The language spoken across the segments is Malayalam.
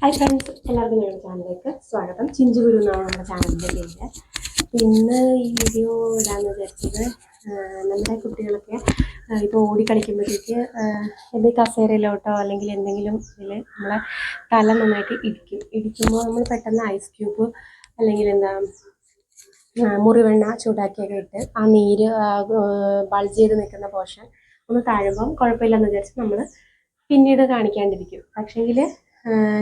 ഹായ് ഫ്രണ്ട്സ്, എല്ലാവർക്കും ഞങ്ങളുടെ ചാനലിലേക്ക് സ്വാഗതം. ചിഞ്ചുഗുരു എന്നാണ് നമ്മുടെ ചാനലിൻ്റെ പേര്. ഇന്ന് ഈ വീഡിയോ ഇടാമെന്ന് വിചാരിച്ചത് നമ്മുടെ കുട്ടികളൊക്കെ ഇപ്പോൾ ഓടിക്കളിക്കുമ്പോഴത്തേക്ക് എന്തെങ്കിലും കസേരയിലോട്ടോ അല്ലെങ്കിൽ എന്തെങ്കിലും ഇതിൽ നമ്മളെ തല നന്നായിട്ട് ഇടിക്കുമ്പോൾ നമ്മൾ പെട്ടെന്ന് ഐസ് ക്യൂബ് അല്ലെങ്കിൽ മുറിവെണ്ണ ചൂടാക്കിയൊക്കെ ഇട്ട് ആ നീര് ബൾജ് ചെയ്ത് നിൽക്കുന്ന പോർഷൻ ഒന്ന് താഴുമ്പം കുഴപ്പമില്ലെന്ന് വിചാരിച്ച് നമ്മൾ പിന്നീട് കാണിക്കാണ്ടിരിക്കും. പക്ഷേങ്കിൽ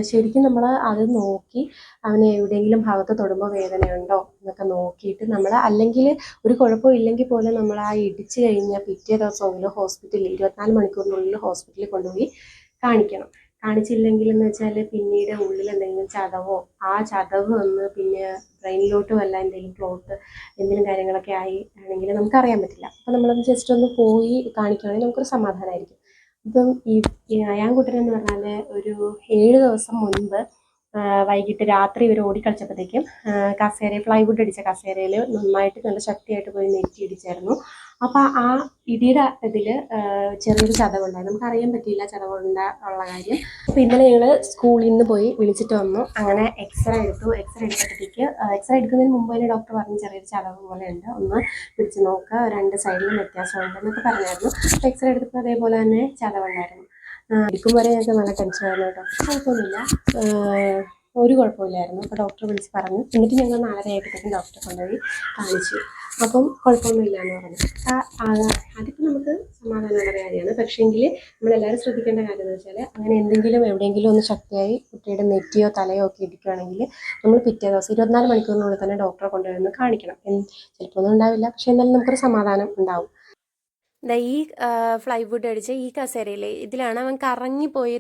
ശരിക്കും നമ്മൾ അത് നോക്കി അവന് എവിടെയെങ്കിലും ഭാഗത്ത് തൊടുമ്പോൾ വേദനയുണ്ടോ എന്നൊക്കെ നോക്കിയിട്ട് നമ്മൾ അല്ലെങ്കിൽ ഒരു കുഴപ്പവും ഇല്ലെങ്കിൽ പോലും നമ്മൾ ആ ഇടിച്ച് കഴിഞ്ഞാൽ പിറ്റേ ദിവസമെങ്കിലും ഹോസ്പിറ്റലിൽ 24 മണിക്കൂറിനുള്ളിൽ ഹോസ്പിറ്റലിൽ കൊണ്ടുപോയി കാണിക്കണം. കാണിച്ചില്ലെങ്കിൽ എന്ന് വെച്ചാൽ പിന്നീട് ഉള്ളിൽ എന്തെങ്കിലും ചതവോ ആ ചതവ് വന്ന് പിന്നെ ബ്രെയിനിലോട്ട് വല്ല എന്തെങ്കിലും ക്ലോട്ട് എന്തെങ്കിലും കാര്യങ്ങളൊക്കെ ആണെങ്കിൽ നമുക്കറിയാൻ പറ്റില്ല. അപ്പോൾ നമ്മളത് ജസ്റ്റ് ഒന്ന് പോയി കാണിക്കുകയാണെങ്കിൽ നമുക്കൊരു സമാധാനമായിരിക്കും. ഇപ്പം ഈ അയാൻകുട്ടനെന്ന് പറഞ്ഞാൽ ഒരു 7 ദിവസം മുൻപ് വൈകിട്ട് രാത്രി ഇവർ ഓടിക്കളിച്ചപ്പോഴത്തേക്കും പ്ലൈവുഡ് അടിച്ച കസേരയിൽ നന്നായിട്ട് നല്ല ശക്തിയായിട്ട് പോയി നെറ്റി ഇടിച്ചായിരുന്നു. അപ്പോൾ ആ ഇടിയുടെ ഇതിൽ ചെറിയൊരു ചതവുണ്ടായി. നമുക്കറിയാൻ പറ്റിയില്ല ചതവുള്ള കാര്യം. അപ്പോൾ ഇന്നലെ ഞങ്ങൾ സ്കൂളിൽ നിന്ന് പോയി വിളിച്ചിട്ട് വന്നു. അങ്ങനെ എക്സ്റേ എടുത്തപ്പോഴത്തേക്ക് എക്സ്റേ എടുക്കുന്നതിന് മുമ്പ് തന്നെ ഡോക്ടർ പറഞ്ഞു ചെറിയൊരു ചതവ് പോലെ ഉണ്ട്, ഒന്ന് പിടിച്ച് നോക്കുക, 2 സൈഡിലും വ്യത്യാസമുണ്ട് എന്നൊക്കെ പറഞ്ഞായിരുന്നു. അപ്പോൾ എക്സ്റേ എടുത്തപ്പോൾ അതേപോലെ തന്നെ ചതവുണ്ടായിരുന്നു. എടുക്കും വരെ ഞങ്ങൾക്ക് നല്ല ടെൻഷനായിരുന്നു കേട്ടോ. കുഴപ്പമൊന്നുമില്ല, ഒരു കുഴപ്പമില്ലായിരുന്നു. അപ്പോൾ ഡോക്ടർ വിളിച്ച് പറഞ്ഞു. എന്നിട്ട് ഞങ്ങൾ 4:30 ആയപ്പോഴത്തേക്കും ഡോക്ടറെ കൊണ്ടുപോയി കാണിച്ചു. അപ്പം കുഴപ്പമൊന്നുമില്ല എന്ന് പറഞ്ഞു. അതിപ്പോൾ നമുക്ക് സമാധാനമുള്ള കാര്യമാണ്. പക്ഷേങ്കിൽ നമ്മളെല്ലാവരും ശ്രദ്ധിക്കേണ്ട കാര്യം എന്ന് വെച്ചാൽ അങ്ങനെ എവിടെയെങ്കിലും ഒന്ന് ശക്തിയായി കുട്ടിയുടെ നെറ്റിയോ തലയോ ഒക്കെ ഇടിക്കുകയാണെങ്കിൽ നമ്മൾ പിറ്റേ ദിവസം 24 മണിക്കൂറിനുള്ളിൽ തന്നെ ഡോക്ടറെ കൊണ്ടുപോയി കാണിക്കണം. ചിലപ്പോൾ ഒന്നും ഉണ്ടാവില്ല, പക്ഷേ എന്നാലും നമുക്കൊരു സമാധാനം ഉണ്ടാവും. ഈ പ്ലൈവുഡ് അടിച്ച ഈ കസേരയിൽ ഇതിലാണ് അവൻ കറങ്ങിപ്പോയി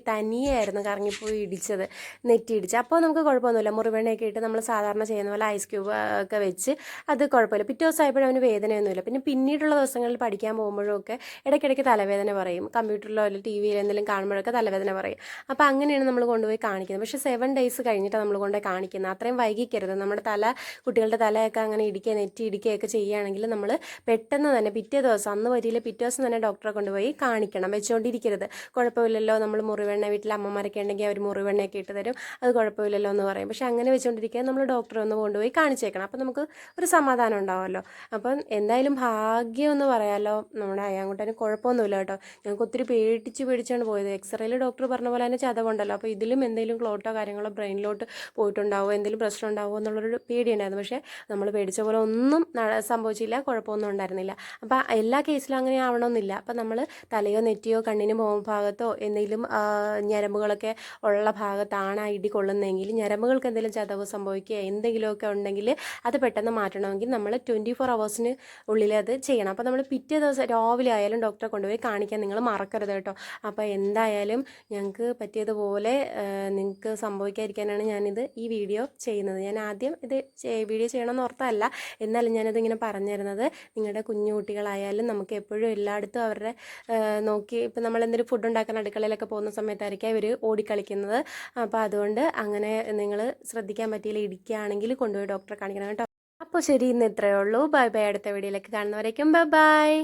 ഇടിച്ചത്, നെറ്റി ഇടിച്ച്. അപ്പോൾ നമുക്ക് കുഴപ്പമൊന്നുമില്ല. മുറിവെണ്ണയൊക്കെ ഇട്ട് നമ്മൾ സാധാരണ ചെയ്യുന്ന പോലെ ഐസ് ക്യൂബ് ഒക്കെ വെച്ച് അത് കുഴപ്പമില്ല. പിറ്റേ ദിവസം ആയപ്പോഴും അവന് വേദനയൊന്നുമില്ല. പിന്നെ പിന്നീടുള്ള ദിവസങ്ങളിൽ പഠിക്കാൻ പോകുമ്പോഴും ഒക്കെ ഇടയ്ക്കിടയ്ക്ക് തലവേദന പറയും. കമ്പ്യൂട്ടറിലോ അല്ലെങ്കിൽ TV യിൽ എന്തെങ്കിലും കാണുമ്പോഴൊക്കെ തലവേദന പറയും. അപ്പോൾ അങ്ങനെയാണ് നമ്മൾ കൊണ്ടുപോയി കാണിക്കുന്നത്. പക്ഷേ 7 ഡേയ്സ് കഴിഞ്ഞിട്ട് നമ്മൾ കൊണ്ടുപോയി കാണിക്കുന്നത്. അത്രയും വൈകിക്കരുത്. നമ്മുടെ കുട്ടികളുടെ തലയൊക്കെ അങ്ങനെ നെറ്റി ഇടിക്കുകയൊക്കെ ചെയ്യുകയാണെങ്കിൽ നമ്മൾ പെട്ടെന്ന് തന്നെ പിറ്റേ ദിവസം അന്ന് വരിയില്ല പിറ്റേ ദിവസം തന്നെ ഡോക്ടറെ കൊണ്ടുപോയി കാണിക്കണം. വെച്ചുകൊണ്ടിരിക്കരുത്. കുഴപ്പമില്ലല്ലോ, നമ്മൾ മുറിവെണ്ണ വീട്ടിൽ അമ്മമാരൊക്കെ ഉണ്ടെങ്കിൽ അവർ മുറിവെണ്ണയൊക്കെ ഇട്ട് തരും, അത് കുഴപ്പമില്ലല്ലോ എന്ന് പറയും. പക്ഷേ അങ്ങനെ വെച്ചുകൊണ്ടിരിക്കുക നമ്മൾ ഡോക്ടറെ ഒന്ന് കൊണ്ടുപോയി കാണിച്ചേക്കണം. അപ്പോൾ നമുക്ക് ഒരു സമാധാനം ഉണ്ടാവുമല്ലോ. അപ്പം എന്തായാലും ഭാഗ്യം എന്ന് പറയാമല്ലോ, നമ്മുടെ അയാൻകുട്ടന് കുഴപ്പമൊന്നുമില്ല കേട്ടോ. ഞങ്ങൾക്ക് ഒത്തിരി പേടിച്ചാണ് പോയത്. എക്സ്റേയിൽ ഡോക്ടർ പറഞ്ഞ പോലെ തന്നെ ചതവുണ്ടല്ലോ, അപ്പോൾ ഇതിലും എന്തെങ്കിലും ക്ലോട്ടോ കാര്യങ്ങളോ ബ്രെയിനിലോട്ട് പോയിട്ടുണ്ടാവോ, എന്തെങ്കിലും പ്രശ്നം ഉണ്ടാവുമോ എന്നുള്ളൊരു പേടിയുണ്ടായിരുന്നു. പക്ഷേ നമ്മൾ പേടിച്ച പോലെ ഒന്നും സംഭവിച്ചില്ല, കുഴപ്പമൊന്നും ഉണ്ടായിരുന്നില്ല. അപ്പോൾ എല്ലാ കേസിലും അങ്ങനെ ആവണമെന്നില്ല. അപ്പം നമ്മൾ തലയോ നെറ്റിയോ കണ്ണിന് ഭാഗത്തോ എന്തെങ്കിലും ഞരമ്പുകളൊക്കെ ഉള്ള ഭാഗത്താണ് ആ ഇടി കൊള്ളുന്നതെങ്കിൽ, ഞരമ്പുകൾക്ക് എന്തെങ്കിലും ചതവ് സംഭവിക്കുക എന്തെങ്കിലുമൊക്കെ ഉണ്ടെങ്കിൽ അത് പെട്ടെന്ന് മാറ്റണമെങ്കിൽ നമ്മൾ 24 ഹവേഴ്സിന് ഉള്ളിൽ അത് ചെയ്യണം. അപ്പോൾ നമ്മൾ പിറ്റേ ദിവസം രാവിലെ ആയാലും ഡോക്ടറെ കൊണ്ടുപോയി കാണിക്കാൻ നിങ്ങൾ മറക്കരുത് കേട്ടോ. അപ്പോൾ എന്തായാലും ഞങ്ങൾക്ക് പറ്റിയതുപോലെ നിങ്ങൾക്ക് സംഭവിക്കാതിരിക്കാനാണ് ഈ വീഡിയോ ചെയ്യുന്നത്. ഞാൻ ആദ്യം ഇത് വീഡിയോ ചെയ്യണമെന്ന് ഓർത്തല്ല, എന്നാലും ഞാനിതിങ്ങനെ പറഞ്ഞു തരുന്നത്. നിങ്ങളുടെ കുഞ്ഞു കുട്ടികളായാലും നമുക്ക് എപ്പോഴും എല്ലായിടത്തും അവരുടെ നോക്കി, ഇപ്പം നമ്മൾ എന്തെങ്കിലും ഫുഡ് ഉണ്ടാക്കാൻ അടുക്കളയിലൊക്കെ പോകുന്ന സമയത്തായിരിക്കും ഇവർ ഓടിക്കളിക്കുന്നത്. അപ്പോൾ അതുകൊണ്ട് അങ്ങനെ നിങ്ങൾ ശ്രദ്ധിക്കാൻ പറ്റിയില്ല, ഇടിക്കുകയാണെങ്കിൽ കൊണ്ടുപോയി ഡോക്ടറെ കാണിക്കണം കേട്ടോ. അപ്പോൾ ശരി, ഇന്ന് ഇത്രയേ ഉള്ളൂ. Bye bye. അടുത്ത വീഡിയോയിലേക്ക് കാണുന്നവരേക്കും ബൈ ബൈ.